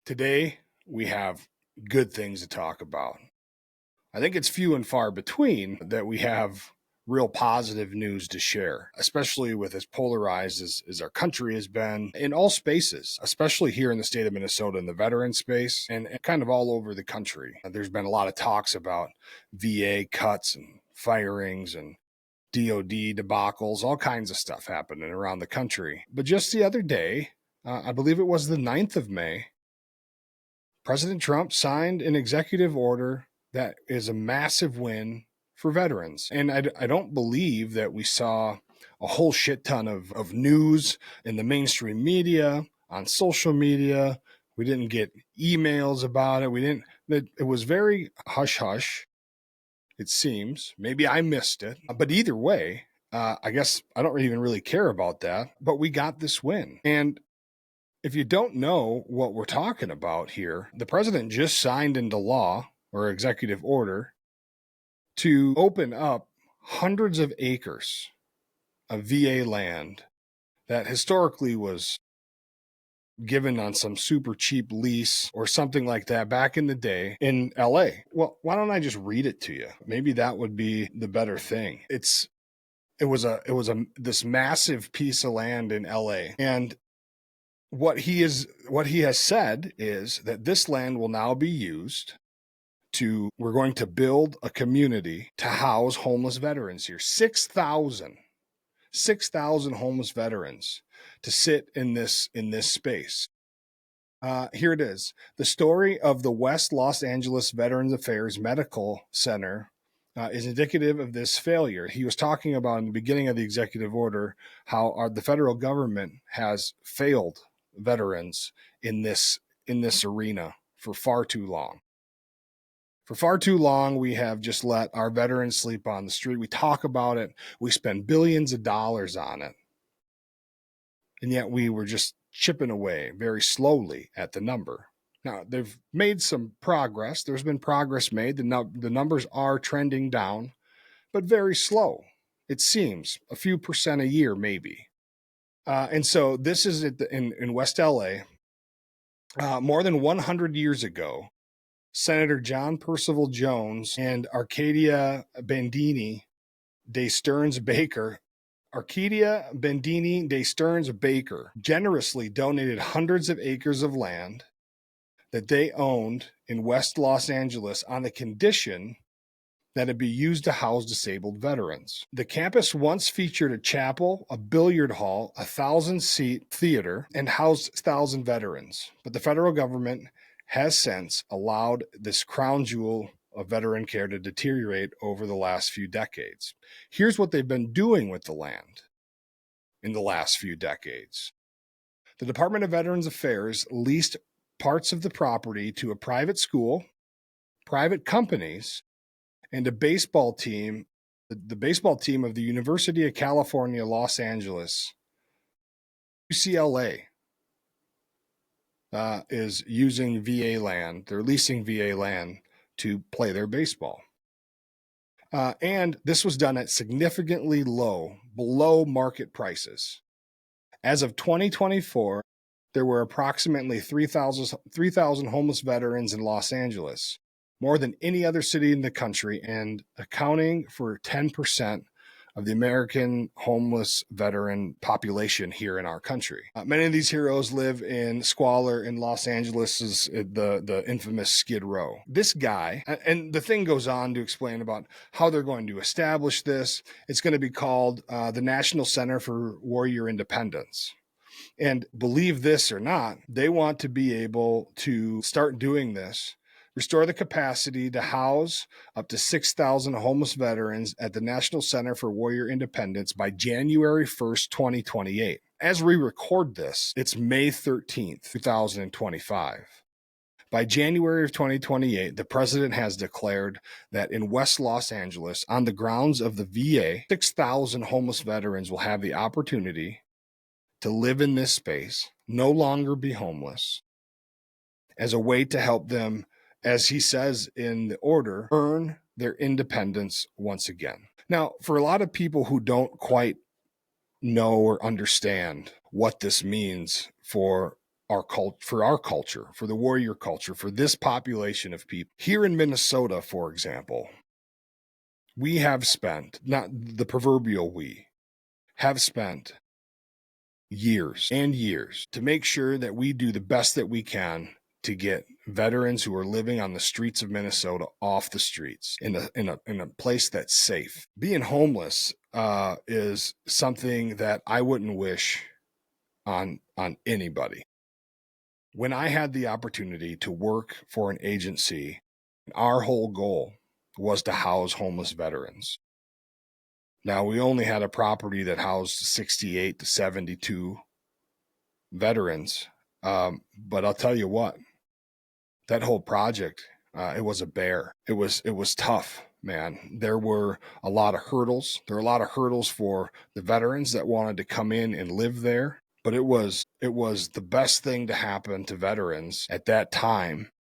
Today, we have good things to talk about. I think it's few and far between that we have real positive news to share, especially with as polarized as our country has been in all spaces, especially here in the state of Minnesota in the veteran space and kind of all over the country. There's been a lot of talks about VA cuts and firings and DOD debacles, all kinds of stuff happening around the country. But just the other day, I believe it was the 9th of May, President Trump signed an executive order that is a massive win for veterans. And I don't believe that we saw a whole shit ton of news in the mainstream media, on social media. We didn't get emails about it. It was very hush hush, it seems. Maybe I missed it. But either way, I guess I don't even really care about that. But we got this win. And if you don't know what we're talking about here, the president just signed into law or executive order to open up hundreds of acres of VA land that historically was given on some super cheap lease or something like that back in the day in LA. Well, why don't I just read it to you? Maybe that would be the better thing. It was this massive piece of land in LA, and what he has said is that this land will now be used we're going to build a community to house homeless veterans here. 6,000 homeless veterans to sit in this space. Here it is. The story of the West Los Angeles Veterans Affairs Medical Center is indicative of this failure. He was talking about in the beginning of the executive order how the federal government has failed veterans in this arena for far too long. For far too long, we have just let our veterans sleep on the street. We talk about it. We spend billions of dollars on it. And yet we were just chipping away very slowly at the number. Now, they've made some progress. There's been progress made. The numbers are trending down, but very slow. It seems a few percent a year, maybe. And so this is in West LA. More than 100 years ago, Senator John Percival Jones and Arcadia Bandini de Stearns Baker generously donated hundreds of acres of land that they owned in West Los Angeles on the condition that it be used to house disabled veterans. The campus once featured a chapel, a billiard hall, a 1,000-seat theater, and housed 1,000 veterans. But the federal government has since allowed this crown jewel of veteran care to deteriorate over the last few decades. Here's what they've been doing with the land in the last few decades. The Department of Veterans Affairs leased parts of the property to a private school, private companies, and a baseball team, the baseball team of the University of California, Los Angeles, UCLA. Is using VA land. They're leasing VA land to play their baseball. And this was done at significantly below market prices. As of 2024, there were approximately 3,000 homeless veterans in Los Angeles, more than any other city in the country, and accounting for 10% of the American homeless veteran population here in our country. Many of these heroes live in squalor in Los Angeles, the infamous Skid Row. This guy, and the thing goes on to explain about how they're going to establish this. It's going to be called the National Center for Warrior Independence. And believe this or not, they want to be able to start doing this, restore the capacity to house up to 6,000 homeless veterans at the National Center for Warrior Independence by January 1st, 2028. As we record this, it's May 13th, 2025. By January of 2028, the president has declared that in West Los Angeles, on the grounds of the VA, 6,000 homeless veterans will have the opportunity to live in this space, no longer be homeless, as a way to help them, as he says in the order, earn their independence once again. Now, for a lot of people who don't quite know or understand what this means for our culture, for the warrior culture, for this population of people. Here in Minnesota, for example, we have spent, not the proverbial we, have spent years and years to make sure that we do the best that we can to get veterans who are living on the streets of Minnesota off the streets in a place that's safe. Being homeless is something that I wouldn't wish on anybody. When I had the opportunity to work for an agency, our whole goal was to house homeless veterans. Now, we only had a property that housed 68 to 72 veterans, but I'll tell you what, that whole project, it was a bear. It was tough, man. There were a lot of hurdles. There were a lot of hurdles for the veterans that wanted to come in and live there, but it was the best thing to happen to veterans at that time,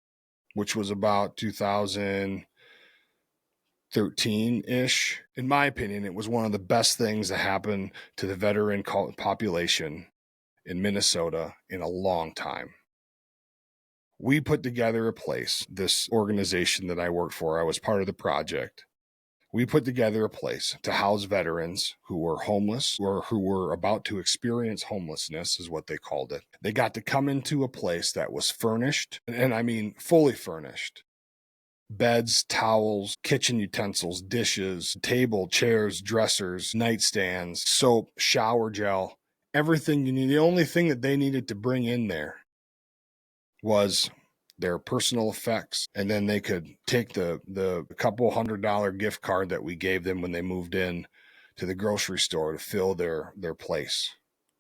which was about 2013-ish. In my opinion, it was one of the best things that happened to the veteran population in Minnesota in a long time. We put together a place, this organization that I worked for, I was part of the project. We put together a place to house veterans who were homeless or who were about to experience homelessness, is what they called it. They got to come into a place that was furnished, and I mean fully furnished. Beds, towels, kitchen utensils, dishes, table, chairs, dressers, nightstands, soap, shower gel, everything you need. The only thing that they needed to bring in there was their personal effects, and then they could take the couple $100 gift card that we gave them when they moved in to the grocery store to fill their place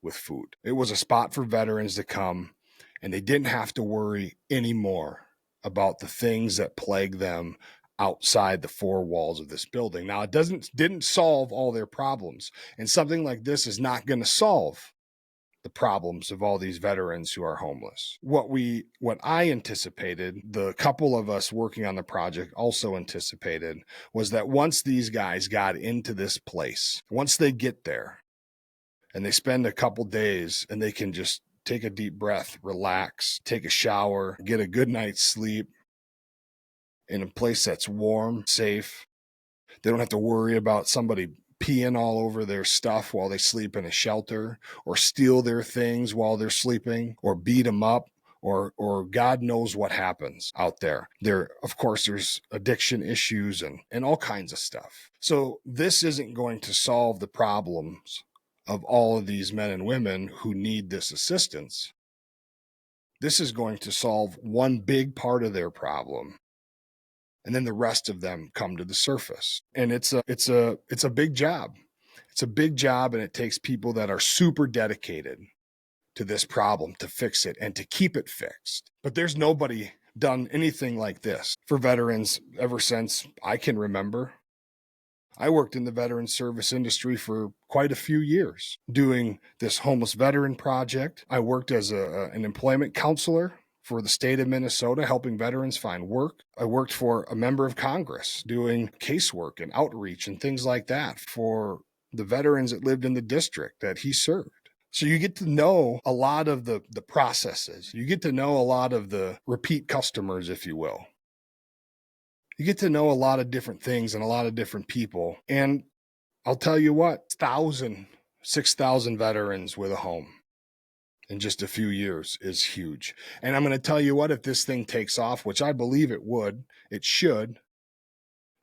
with food. It was a spot for veterans to come, and they didn't have to worry anymore about the things that plague them outside the four walls of this building. Now, it didn't solve all their problems, and something like this is not going to solve the problems of all these veterans who are homeless. What I anticipated, the couple of us working on the project also anticipated, was that once these guys got into this place, once they get there and they spend a couple days and they can just take a deep breath, relax, take a shower, get a good night's sleep in a place that's warm, safe. They don't have to worry about somebody peeing all over their stuff while they sleep in a shelter, or steal their things while they're sleeping, or beat them up, or God knows what happens out there. Of course, there's addiction issues and all kinds of stuff. So this isn't going to solve the problems of all of these men and women who need this assistance. This is going to solve one big part of their problem, and then the rest of them come to the surface. And it's a big job. It's a big job, and it takes people that are super dedicated to this problem to fix it and to keep it fixed. But there's nobody done anything like this for veterans ever since I can remember. I worked in the veteran service industry for quite a few years doing this homeless veteran project. I worked as an employment counselor for the state of Minnesota, helping veterans find work. I worked for a member of Congress doing casework and outreach and things like that for the veterans that lived in the district that he served. So you get to know a lot of the processes. You get to know a lot of the repeat customers, if you will. You get to know a lot of different things and a lot of different people. And I'll tell you what, 6,000 veterans with a home in just a few years is huge. And I'm going to tell you what, if this thing takes off, which I believe it should,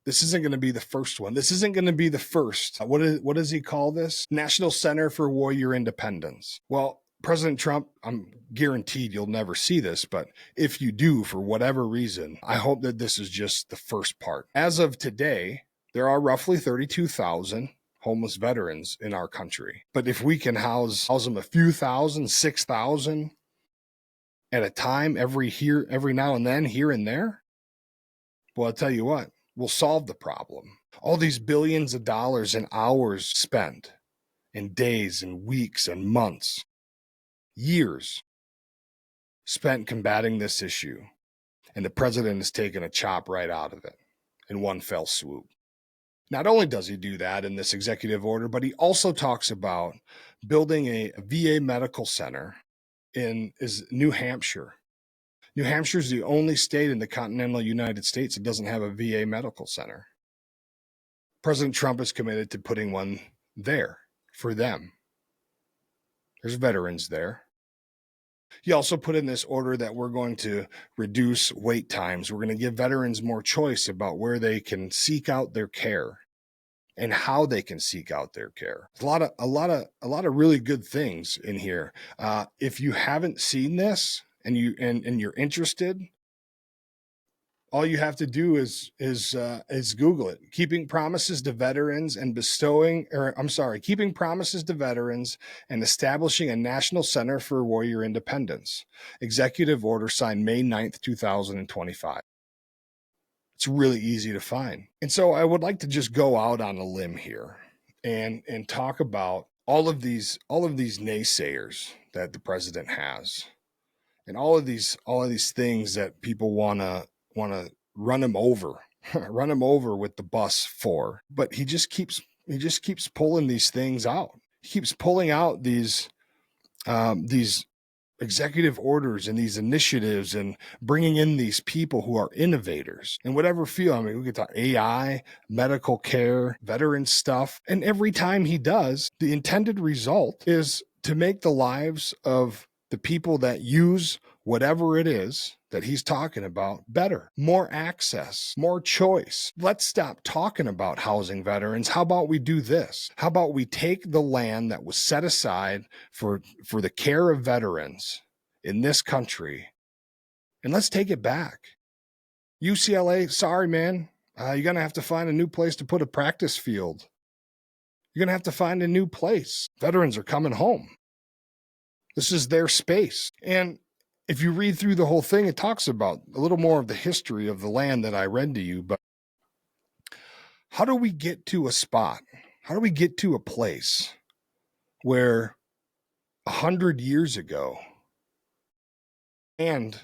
this isn't going to be the first one. This isn't going to be the first. What does he call this? National Center for Warrior Independence. Well, President Trump, I'm guaranteed you'll never see this, but if you do, for whatever reason, I hope that this is just the first part. As of today, there are roughly 32,000 homeless veterans in our country. But if we can house them a few thousand, 6,000 at a time every now and then, here and there, well, I'll tell you what, we'll solve the problem. All these billions of dollars and hours spent in days and weeks and months, years spent combating this issue, and the president has taken a chop right out of it in one fell swoop. Not only does he do that in this executive order, but he also talks about building a VA medical center is New Hampshire. New Hampshire is the only state in the continental United States that doesn't have a VA medical center. President Trump is committed to putting one there for them. There's veterans there. He also put in this order that we're going to reduce wait times. We're going to give veterans more choice about where they can seek out their care and how they can seek out their care. A lot of really good things in here. If you haven't seen this and you're interested, all you have to do is Google it. Keeping promises to veterans and keeping promises to veterans and establishing a national center for warrior independence. Executive order signed May 9th, 2025. It's really easy to find. And so I would like to just go out on a limb here and talk about all of these naysayers that the president has, and all of these things that people want to run him over with the bus for. But he just keeps pulling these things out. He keeps pulling out these executive orders and these initiatives and bringing in these people who are innovators in whatever field. I mean, we could talk AI, medical care, veteran stuff. And every time he does, the intended result is to make the lives of the people that use whatever it is that he's talking about better. More access, more choice. Let's stop talking about housing veterans. How about we do this? How about we take the land that was set aside for the care of veterans in this country and let's take it back? UCLA, sorry, man. You're going to have to find a new place to put a practice field. You're going to have to find a new place. Veterans are coming home. This is their space. And if you read through the whole thing, it talks about a little more of the history of the land that I read to you. But how do we get to a spot? How do we get to a place where 100 years ago, and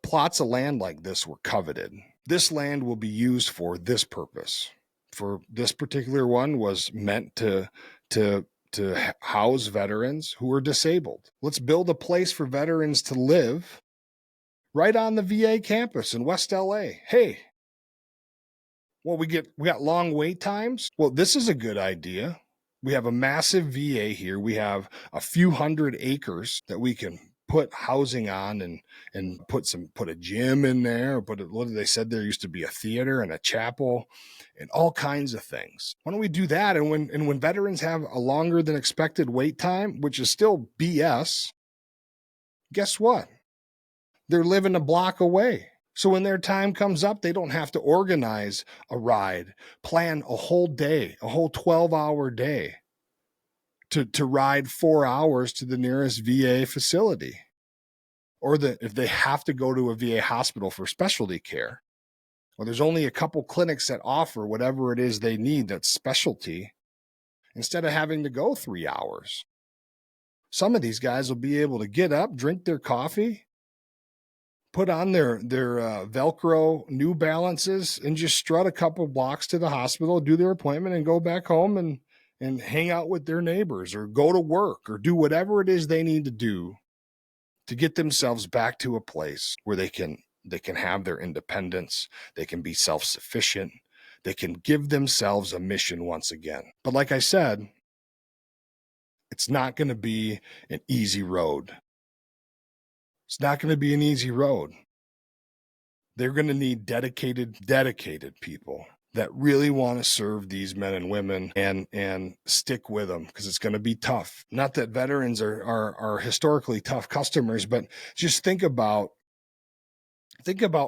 plots of land like this were coveted? This land will be used for this purpose. For this particular one was meant to house veterans who are disabled. Let's build a place for veterans to live right on the VA campus in West LA. Hey, well, we got long wait times. Well, this is a good idea. We have a massive VA here. We have a few hundred acres that we can put housing on and put a gym in there. What did they said? There used to be a theater and a chapel and all kinds of things. Why don't we do that? And when veterans have a longer than expected wait time, which is still BS, guess what? They're living a block away. So when their time comes up, they don't have to organize a ride, plan a whole day, a whole 12-hour day to ride 4 hours to the nearest VA facility. Or if they have to go to a VA hospital for specialty care, or there's only a couple clinics that offer whatever it is they need that's specialty, instead of having to go 3 hours. Some of these guys will be able to get up, drink their coffee, put on their Velcro New Balances, and just strut a couple blocks to the hospital, do their appointment, and go back home and hang out with their neighbors or go to work or do whatever it is they need to do to get themselves back to a place where they can have their independence, they can be self-sufficient, they can give themselves a mission once again. But like I said, it's not going to be an easy road. It's not going to be an easy road. They're going to need dedicated people that really want to serve these men and women and stick with them, because it's going to be tough. Not that veterans are historically tough customers, but just think about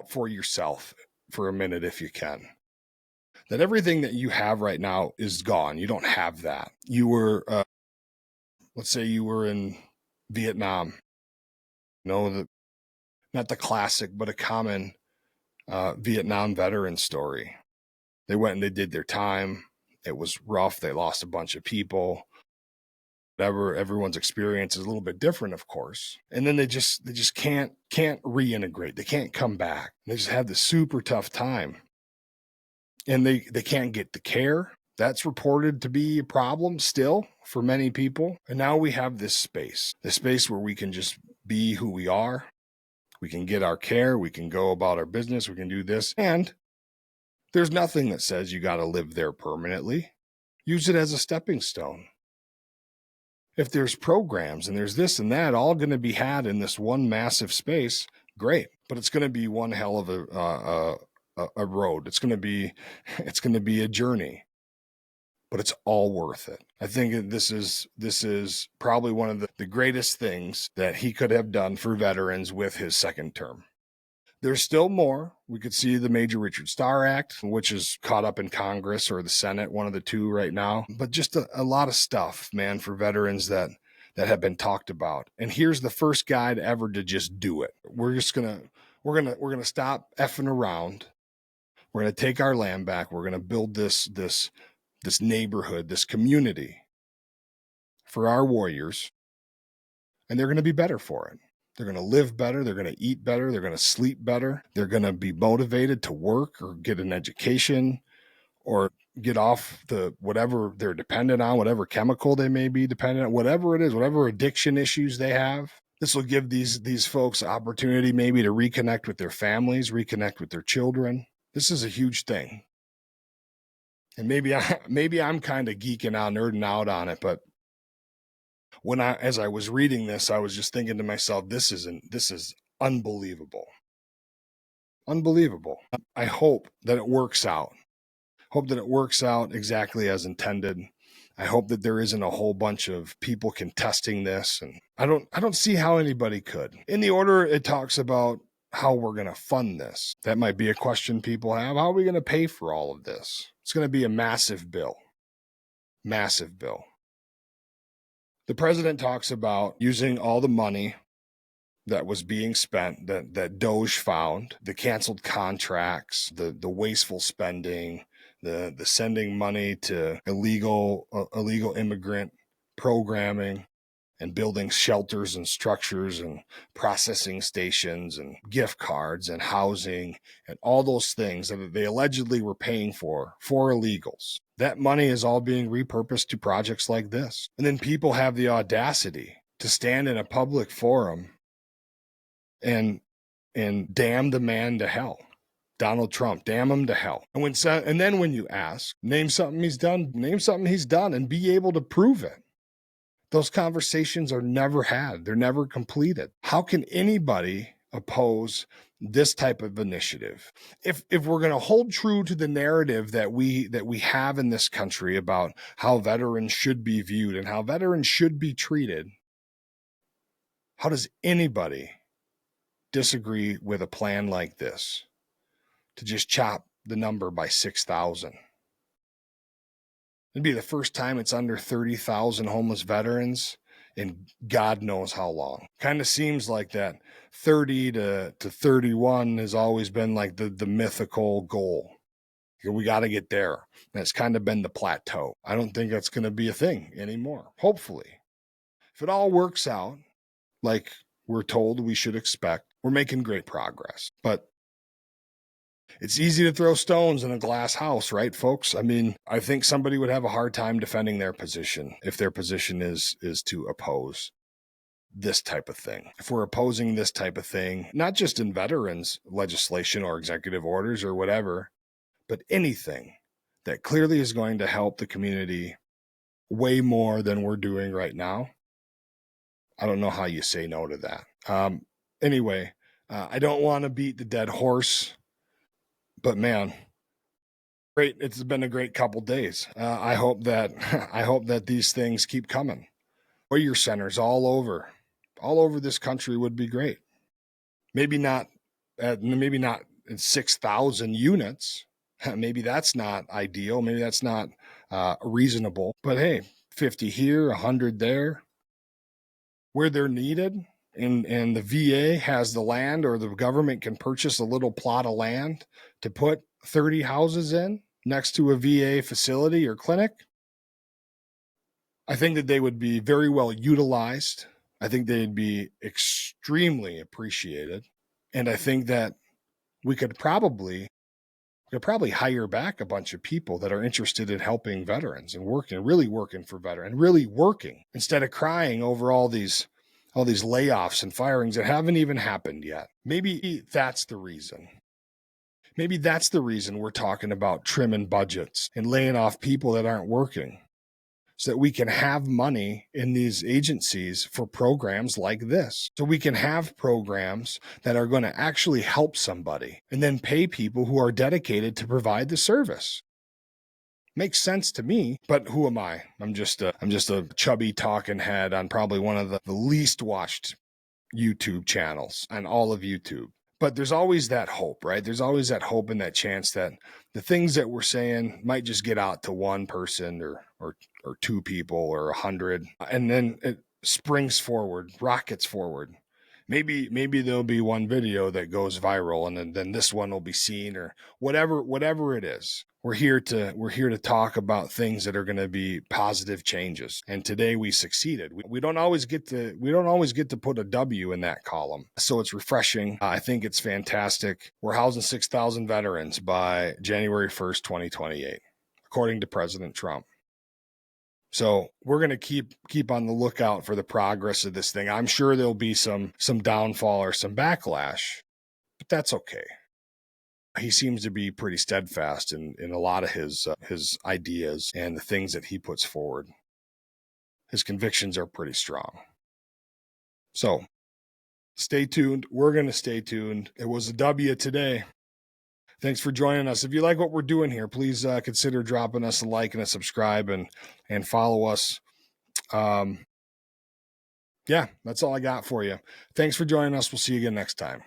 for yourself for a minute, if you can, that everything that you have right now is gone. You don't have that. You were, let's say you were in Vietnam. Not the classic, but a common Vietnam veteran story. They went and they did their time. It was rough. They lost a bunch of people. Whatever, everyone's experience is a little bit different, of course. And then they just can't reintegrate. They can't come back. They just have this super tough time. And they can't get the care. That's reported to be a problem still for many people. And now we have this space where we can just be who we are. We can get our care. We can go about our business. We can do this. And there's nothing that says you got to live there permanently. Use it as a stepping stone. If there's programs and there's this and that all going to be had in this one massive space, great. But it's going to be one hell of a road. It's going to be a journey. But it's all worth it. I think this is probably one of the greatest things that he could have done for veterans with his second term. There's still more. We could see the Major Richard Starr Act, which is caught up in Congress or the Senate, one of the two right now. But just a lot of stuff, man, for veterans that have been talked about. And here's the first guy ever to just do it. We're gonna stop effing around. We're gonna take our land back. We're gonna build this neighborhood, this community for our warriors, and they're gonna be better for it. They're going to live better. They're going to eat better. They're going to sleep better. They're going to be motivated to work or get an education or get off the whatever they're dependent on, whatever chemical they may be dependent on, whatever it is, whatever addiction issues they have. This will give these folks opportunity maybe to reconnect with their families, reconnect with their children. This is a huge thing. And maybe I'm kind of geeking out, nerding out on it, but as I was reading this, I was just thinking to myself, this is unbelievable. Unbelievable. I hope that it works out. Hope that it works out exactly as intended. I hope that there isn't a whole bunch of people contesting this. And I don't see how anybody could. In the order, it talks about how we're going to fund this. That might be a question people have. How are we going to pay for all of this? It's going to be a massive bill. Massive bill. The president talks about using all the money that was being spent, that DOGE found, the canceled contracts, the wasteful spending, the sending money to illegal immigrant programming and building shelters and structures and processing stations and gift cards and housing and all those things that they allegedly were paying for illegals. That money is all being repurposed to projects like this. And then people have the audacity to stand in a public forum and damn the man to hell. Donald Trump, damn him to hell. And then when you ask, name something he's done and be able to prove it. Those conversations are never had. They're never completed. How can anybody oppose this type of initiative? If we're going to hold true to the narrative that we have in this country about how veterans should be viewed and how veterans should be treated, how does anybody disagree with a plan like this to just chop the number by 6,000? It'd be the first time it's under 30,000 homeless veterans in God knows how long. Kind of seems like that 30 to 31 has always been like the mythical goal. We got to get there. And it's kind of been the plateau. I don't think that's going to be a thing anymore. Hopefully. If it all works out like we're told we should expect, we're making great progress. But it's easy to throw stones in a glass house, right, folks? I mean, I think somebody would have a hard time defending their position if their position is to oppose this type of thing. If we're opposing this type of thing, not just in veterans legislation or executive orders or whatever, but anything that clearly is going to help the community way more than we're doing right now, I don't know how you say no to that. Anyway, I don't want to beat the dead horse. But man, great! It's been a great couple days. I hope that these things keep coming. Warrior centers all over this country would be great. Maybe not in 6,000 units. Maybe that's not ideal. Maybe that's not reasonable. But hey, 50 here, 100 there, where they're needed. And the VA has the land, or the government can purchase a little plot of land to put 30 houses in next to a VA facility or clinic, I think that they would be very well utilized. I think they'd be extremely appreciated. And I think that we could probably hire back a bunch of people that are interested in helping veterans and really working for veterans, really working instead of crying over all these all these layoffs and firings that haven't even happened yet. Maybe that's the reason. Maybe that's the reason we're talking about trimming budgets and laying off people that aren't working, so that we can have money in these agencies for programs like this. So we can have programs that are going to actually help somebody and then pay people who are dedicated to provide the service. Makes sense to me, but who am I? I'm just a chubby talking head on probably one of the least watched YouTube channels on all of YouTube. But there's always that hope, right? There's always that hope and that chance that the things that we're saying might just get out to one person or two people or 100, and then it springs forward, rockets forward. Maybe there'll be one video that goes viral, and then this one will be seen, or whatever it is. We're here to talk about things that are going to be positive changes. And today we succeeded. We don't always get to put a W in that column. So it's refreshing. I think it's fantastic. We're housing 6,000 veterans by January 1st, 2028, according to President Trump. So we're going to keep on the lookout for the progress of this thing. I'm sure there'll be some downfall or some backlash, but that's okay. He seems to be pretty steadfast in a lot of his ideas and the things that he puts forward. His convictions are pretty strong. So stay tuned. We're going to stay tuned. It was a W today. Thanks for joining us. If you like what we're doing here, please consider dropping us a like and a subscribe and follow us. Yeah, that's all I got for you. Thanks for joining us. We'll see you again next time.